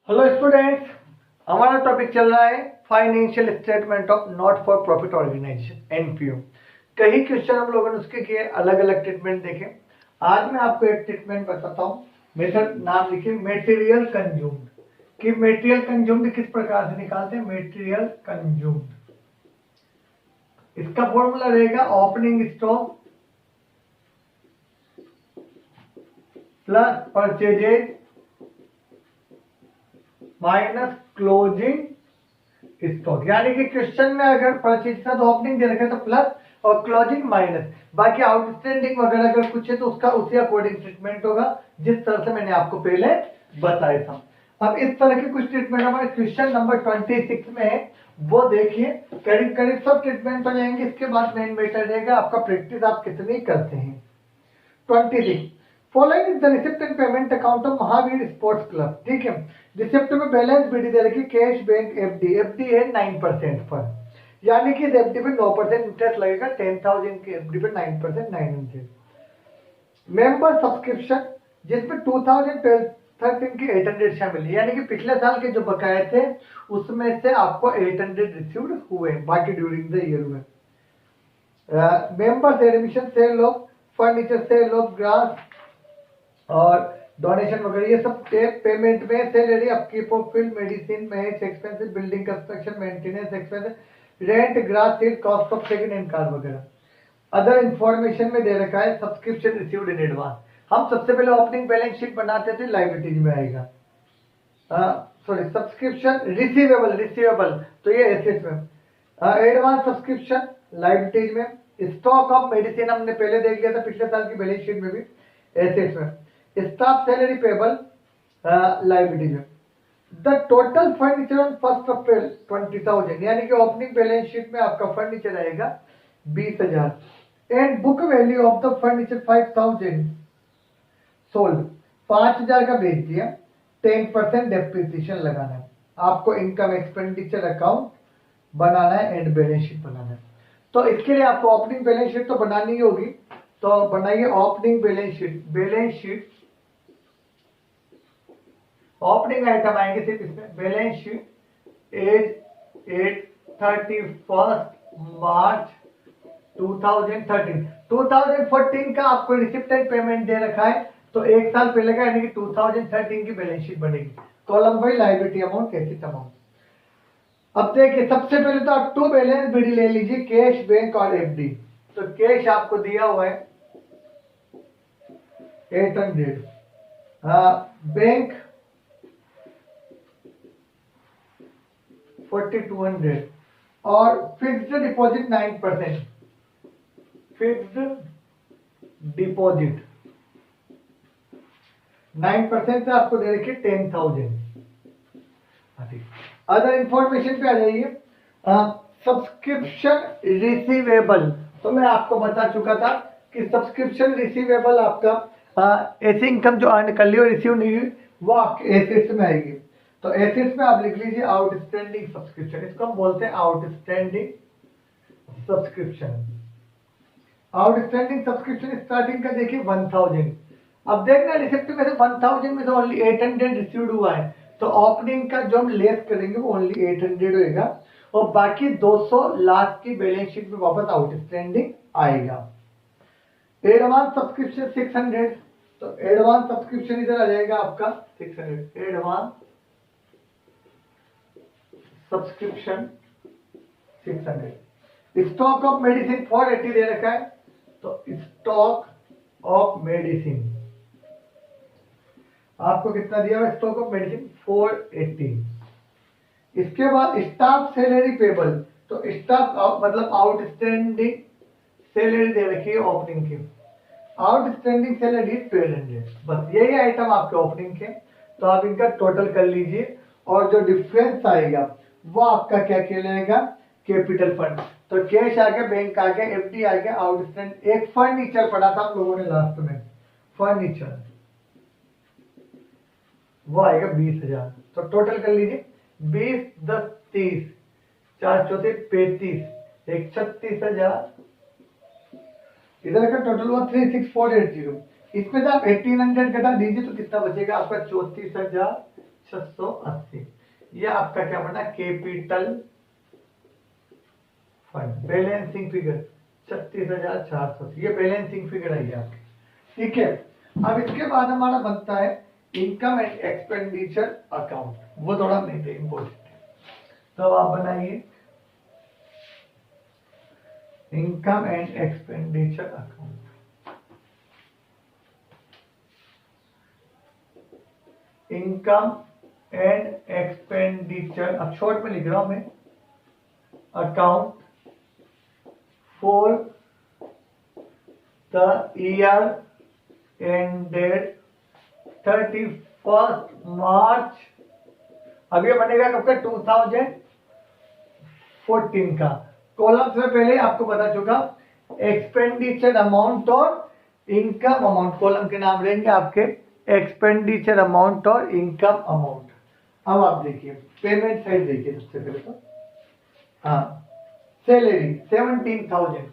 Hello students, हमारा topic चल रहा है financial statement of not for profit organisation NPO. कई क्वेश्चन हम लोगों ने उसके किए, अलग अलग ट्रीटमेंट देखे। आज मैं आपको एक ट्रीटमेंट बताता हूँ। मेथड नाम लिखिए मटेरियल कंज्यूम्ड। कि मटेरियल कंज्यूम्ड किस प्रकार से निकालते हैं। मटेरियल कंज्यूम्ड, इसका फॉर्मूला रहेगा opening stock plus purchases minus closing stock. यानी कि क्वेश्चन में अगर परचेज का तो ओपनिंग दे रखा है तो प्लस और क्लोजिंग माइनस, बाकी आउटस्टैंडिंग वगैरह अगर कुछ है तो उसका उसी अकॉर्डिंग ट्रीटमेंट होगा जिस तरह से मैंने आपको पहले बताया था। अब इस तरह के कुछ ट्रीटमेंट हमारे क्वेश्चन नंबर 26 में है, वो देखिए। करीब करीब सब ट्रीटमेंट हो जाएंगे। इसके बाद मेन मैटर रहेगा आपका प्रैक्टिस आप कितनी करते हैं। 26 following is the receipt and payment account of Mahavir sports club. ठीक है, रिसिप्ट में बैलेंस बीडी दे रखी, कैश बैंक एफडी। एफडी है 9% पर, यानी कि इस एफडी पे 9% इंटरेस्ट लगेगा। 10,000 की एफडी पे 9% 900। मेंबर सब्सक्रिप्शन जिसमें 2013 की 800 शामिल है, यानी कि पिछले साल के जो बकाए थे उसमें से आपको 800 रिसीव्ड हुए, बाकी ड्यूरिंग द ईयर हुए। Members admission, sale of furniture, sale of grass और डोनेशन वगैरह, ये सब पेमेंट में salary, upkeep of field, medicine में expensive, building construction, maintenance expense, rent, grass sale, cost of second hand car वगैरह। Other information में दे रखा है सब्सक्रिप्शन रिसीव्ड इन एडवांस। हम सबसे पहले ओपनिंग बैलेंस शीट बनाते थे, लायबिलिटीज में आएगा। सॉरी, सब्सक्रिप्शन रिसीवेबल तो ये एसेट्स में। एडवांस सब्सक्रिप्शन लायबिलिटीज में। स्टॉक ऑफ मेडिसिन हमने पहले देख लिया था पिछले साल की बैलेंस शीट में भी, एसेट्स में। स्टाफ सैलरी पेबल लायबिलिटी में। द टोटल फर्नीचर ऑन 1 अप्रैल 20,000, यानी कि ओपनिंग बैलेंस शीट में आपका फर्नीचर आएगा 20,000 and book value of the furniture 5,000 sold. 5,000 का बेच दिया, 10% डेप्रिसिएशन लगाना है आपको। इनकम एक्सपेंडिचर अकाउंट बनाना है एंड बैलेंस शीट बनाना है। तो इसके लिए आपको ओपनिंग बैलेंस शीट तो बनानी ही होगी, तो बनाइए opening balance sheet. Balance sheet opening item आएंगे सिर्फ इसमें। बैलेंस शीट एज 31 मार्च 2013। 2014 का आपको रिसिप्ट एंड पेमेंट दे रखा है, तो एक साल पहले का, यानी कि 2013 की बैलेंस शीट बनेगी। कॉलम बाई लायबिलिटी अमाउंट, कैसे अमाउंट। अब देखिए, सबसे पहले तो आप टू बैलेंस बीडी ले लीजिए, कैश बैंक और एफडी। तो कैश आपको दिया हुआ है 800, बैंक 4,200 और फिक्स्ड डिपॉजिट 9%। फिक्स्ड डिपॉजिट 9% से आपको दे रखिए 10,000। अदर इंफॉर्मेशन पे आ जाइए। सब्सक्रिप्शन रिसीवेबल, तो मैं आपको बता चुका था कि सब्सक्रिप्शन रिसीवेबल आपका ऐसी इनकम जो अर्न कर ली और रिसीव नहीं हुई वो आपके एसेट्स में आएगी। तो एसेट्स में आप लिख लीजिए आउटस्टैंडिंग सब्सक्रिप्शन, इसको हम बोलते हैं outstanding subscription. Outstanding subscription starting का देखिए 1,000। अब देखना रिसिप्ट में से 1,000 में से ओनली 800 रिसीव्ड हुआ है, तो ओपनिंग का जो हम लेस करेंगे वो ओनली 800 होएगा और बाकी 200 लास्ट की बैलेंस शीट में वापस आउटस्टैंडिंग आएगा। एडवांस सब्सक्रिप्शन 600, तो एडवांस सब्सक्रिप्शन इधर आ जाएगा आपका 600। Advance subscription 600। Stock of medicine 480 दे रखा है, तो स्टॉक ऑफ मेडिसिन आपको कितना दिया हुआ, स्टॉक ऑफ मेडिसिन 480। इसके बाद स्टाफ सैलरी पेबल, तो स्टाफ मतलब आउटस्टैंडिंग सैलरी दे रखी है ओपनिंग की। Outstanding salary 1200। बस यही आइटम आपके ओपनिंग के, तो आप इनका टोटल कर लीजिए और जो डिफरेंस आएगा वो आपका क्या कहलाएगा, कैपिटल फंड। तो कैश आ गया, बैंक आ गया, एफडी आ गया, आउटस्टैंड। एक फर्नीचर पढ़ा था हम लोगों ने लास्ट में, फर्नीचर वो आएगा 20,000। तो टोटल कर लीजिए 20, 10, 30, 4 चौथे 35, 36,000। इधर का टोटल हुआ 36,480। इसमें से आप 1,800 घटा दीजिए तो कितना बचेगा आपका 34,600। 680। ये आपका क्या बना, कैपिटल फंड बैलेंसिंग फिगर 36,400, ये बैलेंसिंग फिगर आई है आपकी, ठीक है। अब इसके बाद हमारा बनता है इनकम एंड एक्सपेंडिचर अकाउंट, वो थोड़ा नहीं इंपॉर्टेंट है। तो आप बनाइए income and expenditure account. Income and expenditure, अब शॉर्ट में लिख रहा हूं मैं, account for the year ended 31 मार्च। अब ये बनेगा कब का, 2014 का। कॉलम से पहले आपको बता चुका एक्सपेंडिचर अमाउंट और इनकम अमाउंट, कॉलम के नाम रहेंगे आपके एक्सपेंडिचर अमाउंट और इनकम अमाउंट। अब आप देखिए पेमेंट साइड देखिए सबसे पहले तो, हाँ सैलरी 17,000,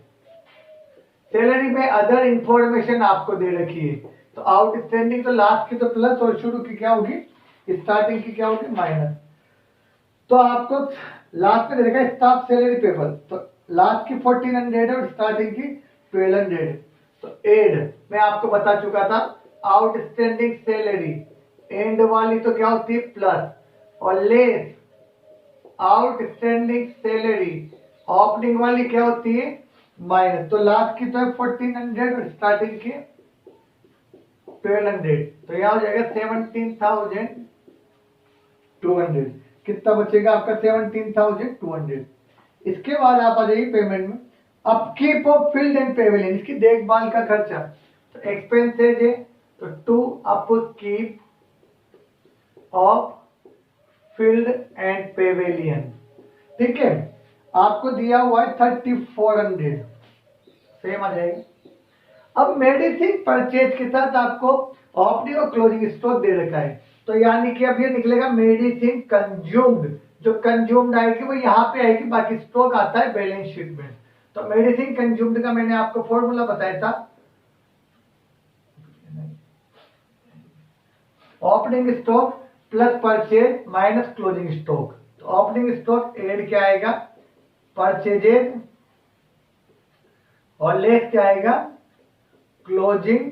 सैलरी में अदर इंफॉर्मेशन आपको दे रखी है, तो आउटस्टैंडिंग तो लास्ट की तो प्लस और शुरू की क्या होगी, स्टार्टिंग की क्या होगी माइनस। तो आपको लास्ट में दे रखा है स्टाफ सैलरी पेबल, तो लास्ट की 1400 और स्टार्टिंग की 1200। तो एड मैं आपको बता चुका था आउटस्टैंडिंग सैलरी एंड वाली तो क्या होती है प्लस, और लेस आउटस्टैंडिंग सैलरी ओपनिंग वाली क्या होती है माइनस। तो लास्ट की तो है 1400 और स्टार्टिंग की 1200, तो यह हो जाएगा 17,200। कितना बचेगा आपका 17,200। इसके बाद आप आ जाइए पेमेंट में, upkeep of field and pavilion, इसकी देखभाल का खर्चा, तो एक्सपेंसेज है तो to upkeep of field and pavilion, ठीक है। आपको दिया हुआ है 3400, सेम आ जाएगा। अब मेडिसिन परचेज के साथ आपको ओपनिंग और क्लोजिंग स्टॉक दे रखा है, तो यानी कि अब ये निकलेगा मेडिसिन कंज्यूम्ड, जो कंज्यूम्ड आएगी वो यहाँ पे आएगी, बाकी स्टॉक आता है बैलेंस शीट में। तो मेडिसिन कंज्यूम्ड का मैंने आपको फॉर्मूला बताया था, opening stock plus purchase minus closing stock. तो ओपनिंग स्टॉक एड क्या आएगा परचेजेज, और लेस क्या आएगा क्लोजिंग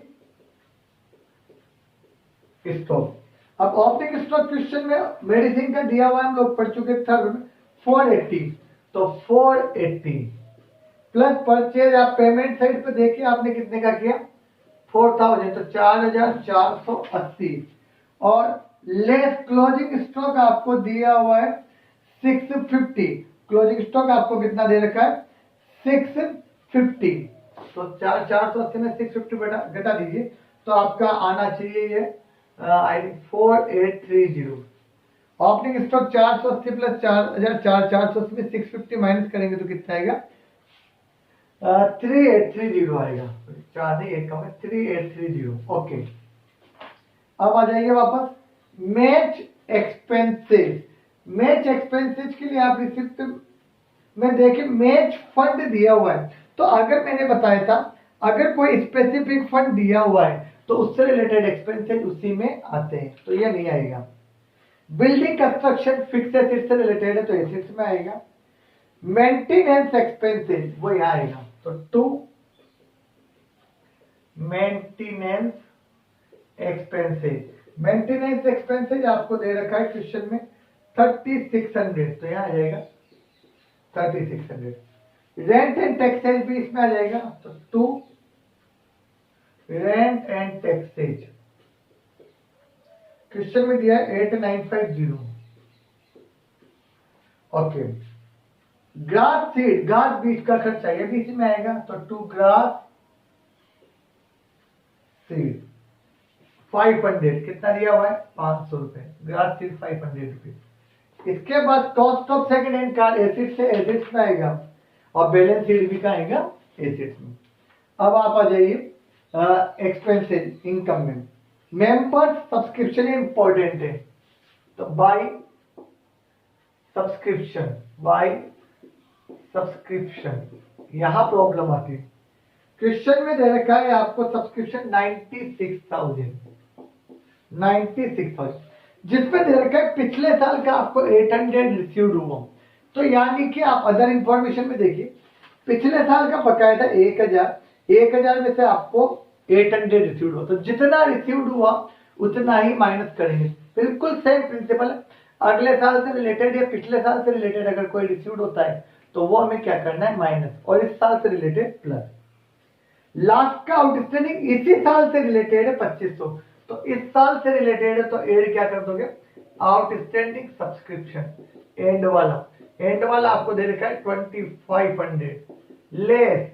स्टॉक। अब ओपनिंग स्टॉक क्वेश्चन में मेडिसिन का दिया हुआ हम लोग पढ़ चुके थर्ड में 480, तो 480 प्लस परचेज, आप पेमेंट साइड पे देखिए आपने कितने का किया 4000, तो 4480, और लेस क्लोजिंग स्टॉक आपको दिया हुआ है 650, क्लोजिंग स्टॉक आपको कितना दे रखा है 650, तो 480 में 650 घटा दीजिए, तो आपका आना चाहिए ये I think 4830। Opening stock 480 plus 480 में 650 माइनस करेंगे तो कितना आएगा 3830 आएगा, 4 नहीं 1 कम है 3830। ओके, अब आ जाइए वापस मैच एक्सपेंसेस। मैच एक्सपेंसेस के लिए आप रिसिप्ट में देखिए मैच फंड दिया हुआ है, तो अगर मैंने बताया था अगर कोई स्पेसिफिक फंड दिया हुआ है तो उससे रिलेटेड एक्सपेंसेस उसी में आते हैं, तो ये नहीं आएगा। बिल्डिंग कंस्ट्रक्शन फिक्स एसेट से रिलेटेड है तो एसेट्स में आएगा। मेंटेनेंस एक्सपेंसेस वो यहाँ आएगा, तो to maintenance expenses. Maintenance expenses आपको दे रखा है क्वेश्चन में 3600, तो यहाँ आ जाएगा 3600। रेंट एंड टैक्सेज भी इसमें आ जाएगा, तो to rent and taxes question में दिया है 8950। ओके, ग्रास सीड, घास बीज का खर्चा ये भी इसमें आएगा, तो टू ग्रास सीड 500, कितना दिया हुआ है 500 रुपए, ग्रास सीड 500 रुपए। इसके बाद cost of second hand car asset से एसेट्स में आएगा, और बैलेंस शीट भी का आएगा एसेट्स में। अब आप आ जाइए एक्सपेंसेस इनकम में। मेंबर सब्सक्रिप्शन इंपॉर्टेंट है, तो बाय सब्सक्रिप्शन, बाय सब्सक्रिप्शन यहां प्रॉब्लम आती है। क्वेश्चन में दे रखा है आपको सब्सक्रिप्शन 96,000, जिसमें दे रखा है पिछले साल का आपको 800 रिसीव्ड हुआ। तो यानी कि आप अदर इंफॉर्मेशन में देखिए, पिछले साल का बकायदा 1000 में से आपको 800 रिसीव्ड हुआ, तो जितना रिसीव्ड हुआ उतना ही माइनस करेंगे। बिल्कुल सेम प्रिंसिपल है। अगले साल से रिलेटेड या पिछले साल से रिलेटेड अगर कोई रिसीव्ड होता है तो वो हमें क्या करना है, माइनस, और इस साल से रिलेटेड प्लस। लास्ट का आउटस्टैंडिंग इसी साल से रिलेटेड है 2500, तो इस साल से रिलेटेड है तो एड क्या कर दोगे, आउटस्टैंडिंग सब्सक्रिप्शन, एंड वाला आपको दे रखा है 2500 लेस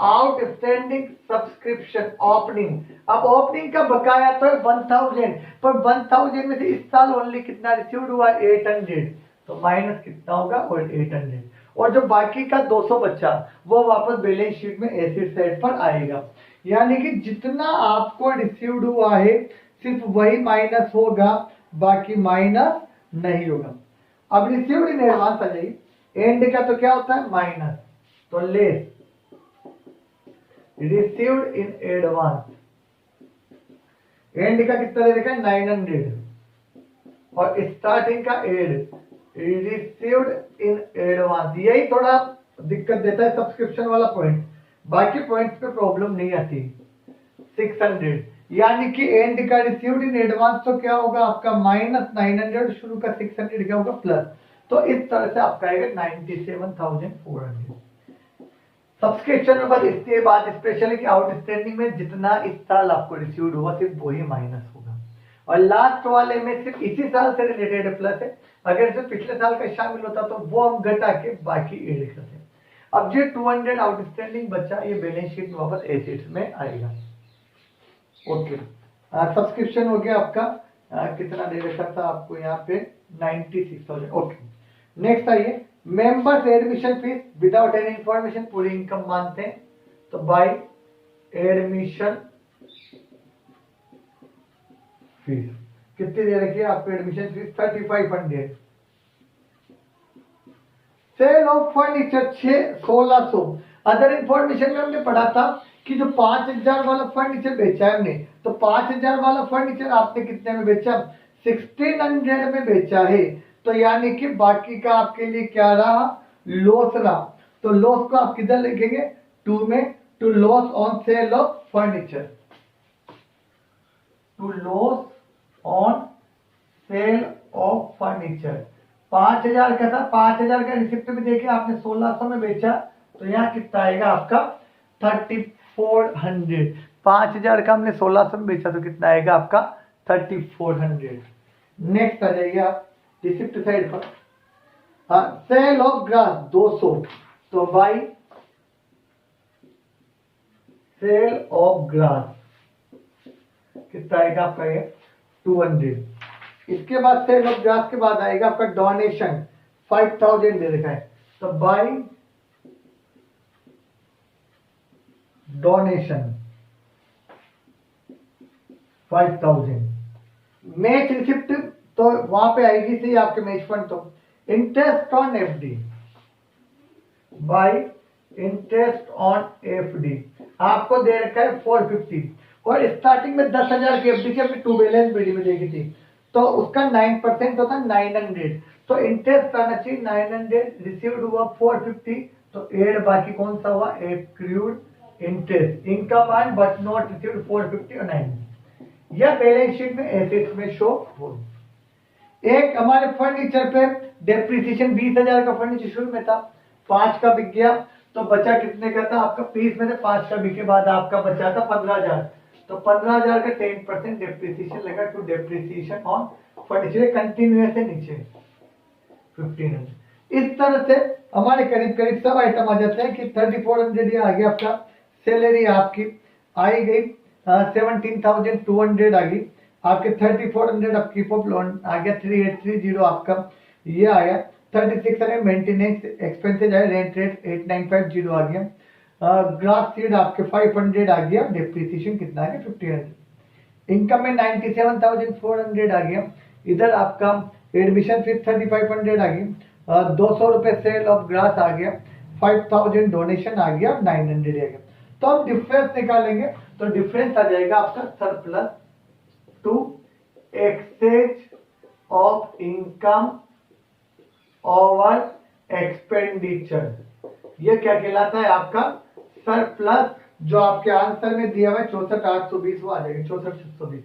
आउटस्टैंडिंग सब्सक्रिप्शन ओपनिंग। अब ओपनिंग का बकाया तो 1000, पर 1000 में से इस साल ओनली कितना रिसीव्ड हुआ, 800, तो माइनस कितना होगा, और 800, और जो बाकी का 200 बचा वो वापस बैलेंस शीट में एसेट साइड पर आएगा। यानी कि जितना आपको रिसीव्ड हुआ है सिर्फ वही माइनस होगा, बाकी माइनस नहीं होगा। अब रिसीव्ड इन एडवांस आ जाइए, एंड का तो क्या होता है माइनस, तो less received in advance, and का कितना दे रखा है 900, और स्टार्टिंग का एड रिसीव्ड इन एडवांस। यही थोड़ा दिक्कत देता है सब्सक्रिप्शन वाला पॉइंट, बाकी पॉइंट्स पे प्रॉब्लम नहीं आती। 600 यानी कि एंड का रिसीव्ड इन एडवांस तो क्या होगा आपका माइनस 900, शुरू का 600 क्या होगा प्लस, तो इस तरह से आपका आएगा 97,400। सब्सक्रिप्शन में बस इसके बाद स्पेशली कि आउटस्टैंडिंग में जितना इस साल आपको रिसीव्ड हुआ सिर्फ वही माइनस होगा, और लास्ट वाले में सिर्फ इसी साल से रिलेटेड प्लस है। अगर इसमें पिछले साल का शामिल होता तो वो हम घटा के बाकी एड करते हैं। अब जो 200 आउटस्टैंडिंग बचा ये बैलेंस शीट में वापस एसेट्स में आएगा। ओके, सब्सक्रिप्शन हो गया आपका, कितना दे रखा था आपको यहाँ पे 96,000। ओके, नेक्स्ट आइए, members admission fees without any information पूरी इनकम मानते हैं, तो बाय एडमिशन फीस कितनी दे रखी है आपको, admission fees 3500। Sale of furniture 1600। Other information में हमने पढ़ा था कि जो 5000 वाला फर्नीचर बेचा है हमने, तो 5000 वाला फर्नीचर आपने कितने में बेचा, 1600 में बेचा है, तो यानी कि बाकी का आपके लिए क्या रहा, लॉस रहा। तो लॉस को आप किधर लिखेंगे, 2 में, to loss on sale of furniture, to loss on sale of furniture. 5000 का था, 5000 का रिसिप्ट में देखिए आपने 1600 में बेचा, तो यहाँ कितना आएगा आपका 3400। 5000 का हमने 1600 में बेचा तो कितना आएगा आपका 3400। नेक्स्ट आ जाइए आप रिसिप्ट साइड पर, हाँ, सेल ऑफ ग्रास 200, तो बाई सेल ऑफ ग्रास कितना आएगा आपका ये 200। इसके बाद सेल ऑफ ग्रास के बाद आएगा आपका डोनेशन 5000 दे रखा है, तो बाई डोनेशन 5000। मैच रिसिप्ट तो वहां पे आएगी थी आपके मैच फंड, तो interest on FD bye interest on FD आपको दे रखा है 450, और स्टार्टिंग में 10,000 की एफडी की अपनी टू बैलेंस बीडी में देखी थी, तो उसका 9% होता है 900, तो इंटरेस्ट आना चाहिए 900, रिसीव्ड हुआ 450, तो एड बाकी कौन सा हुआ, accrued interest, income earn but not received 450 और 900, यह बैलेंस शीट में एसेट्स में शो हो। एक हमारे फर्नीचर पे डेप्रिसिएशन 20,000 का फर्नीचर शुरू में था, 5 का बिक गया, तो बचा कितने का था आपका 20 में से 5 का बिके बाद आपका बचा था 15,000, तो 15,000 का 10% डेप्रिसिएशन लगा to depreciation on furniture, continuous है नीचे 1500। इस तरह से हमारे करीब करीब सब आइटम आ जाते हैं कि 3400 ये आ गया आपका, सैलरी आपकी आई गई 17,200 आ गई आपके, 3400 आप कीप अप लोन आ गया, 3830 आपका ये आया, 3600 मेंटेनेंस एक्सपेंसेस आया, रेंट रेट 8950 आ गया, ग्रास सीड आपके 500 आ गया, डेप्रिसिएशन कितना आ गया 1500, इनकम में 97,400 आ गया, इधर आपका एडमिशन फीस 3500 आ गई, 200 रुपए सेल ऑफ ग्रास आ गया, 5000 डोनेशन आ गया, 900 आ गया। तो हम डिफरेंस निकालेंगे, तो डिफरेंस आ जाएगा आपका surplus to exchange of income over expenditure, ये क्या कहलाता है आपका सरप्लस, जो आपके आंसर में दिया हुआ है 64,820 वो आ जाएगा, 64,620,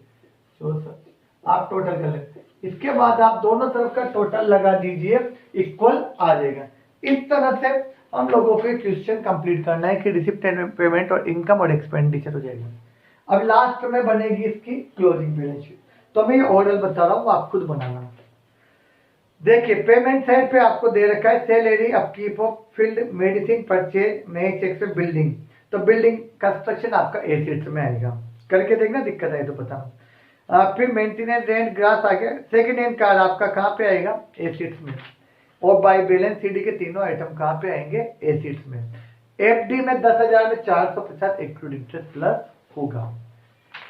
64 आप टोटल कर लें। इसके बाद आप दोनों तरफ का टोटल लगा दीजिए, इक्वल आ जाएगा। इस तरह से हम लोगों को क्वेश्चन कंप्लीट करना है कि रिसिप्ट एंड पेमेंट और इनकम और एक्सपेंडिचर हो जाएगा। अब लास्ट में बनेगी इसकी क्लोजिंग बैलेंस शीट। तो मैं ये ऑर्डर बता रहा हूँ, आप खुद बनाना। देखिए पेमेंट साइड पे आपको दे रखा है salary, upkeep of field medicine, purchase, नए चेक से बिल्डिंग। तो बिल्डिंग कंस्ट्रक्शन आपका एसेट्स में आएगा, करके देखना दिक्कत आए तो बताना। फिर मेंटेनेंस, रेंट, ग्रास आ गया। सेकेंड हैंड कार आपका कहाँ पे आएगा, एसेट्स में। और बाय बैलेंस सीडी के तीनों आइटम कहाँ पे आएंगे, एसेट्स में। एफडी में 10,000 में 450 एक्रूड इंटरेस्ट प्लस होगा।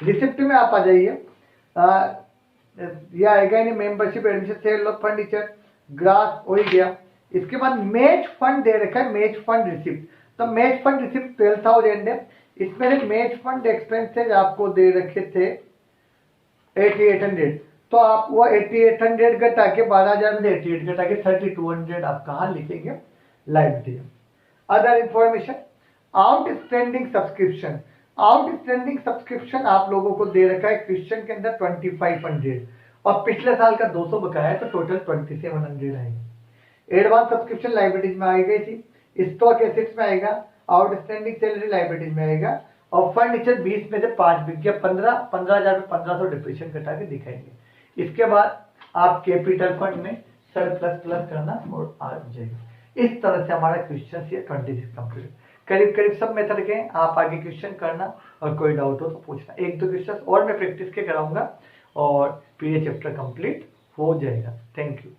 रिसिप्ट में आप आ जाइए, यह आएगा नहीं, membership, admission, sale of furniture, ग्रास हो ही गया। इसके बाद मैच फंड दे रखा है, मैच फंड रिसिप्ट। तो मैच फंड रिसिप्ट 12,000 है। इसमें मैच फंड एक्सपेंसेस आपको दे रखे थे 8800, तो आप वो 8800 घटा के 12,000 में 88 घटा के 3200 आप कहाँ लिखेंगे, liability. Other information, outstanding subscription. Outstanding subscription आप लोगों को दे रखा है क्वेश्चन के अंदर 2500, और पिछले साल का 200 बकाया है, तो टोटल 2700 आएगी। एडवांस सब्सक्रिप्शन लाइबिलिटीज में आ गई थी, स्टॉक एसेट्स में आएगा, आउटस्टैंडिंग सैलरी लाइबिलिटीज में आएगा, और फर्नीचर 20 में से 5 बिक गया, 15,000 में 1500 डिप्रेशन कटा के दिखाएंगे। इसके बाद आप कैपिटल फंड में सरप्लस प्लस करना और आ जाएगा। इस तरह से हमारा क्वेश्चन 26 कंप्लीट। करीब करीब सब मेथड के, आप आगे क्वेश्चन करना और कोई डाउट हो तो पूछना। एक दो क्वेश्चन और मैं प्रैक्टिस के कराऊंगा और फिर ये चैप्टर कंप्लीट हो जाएगा। Thank you.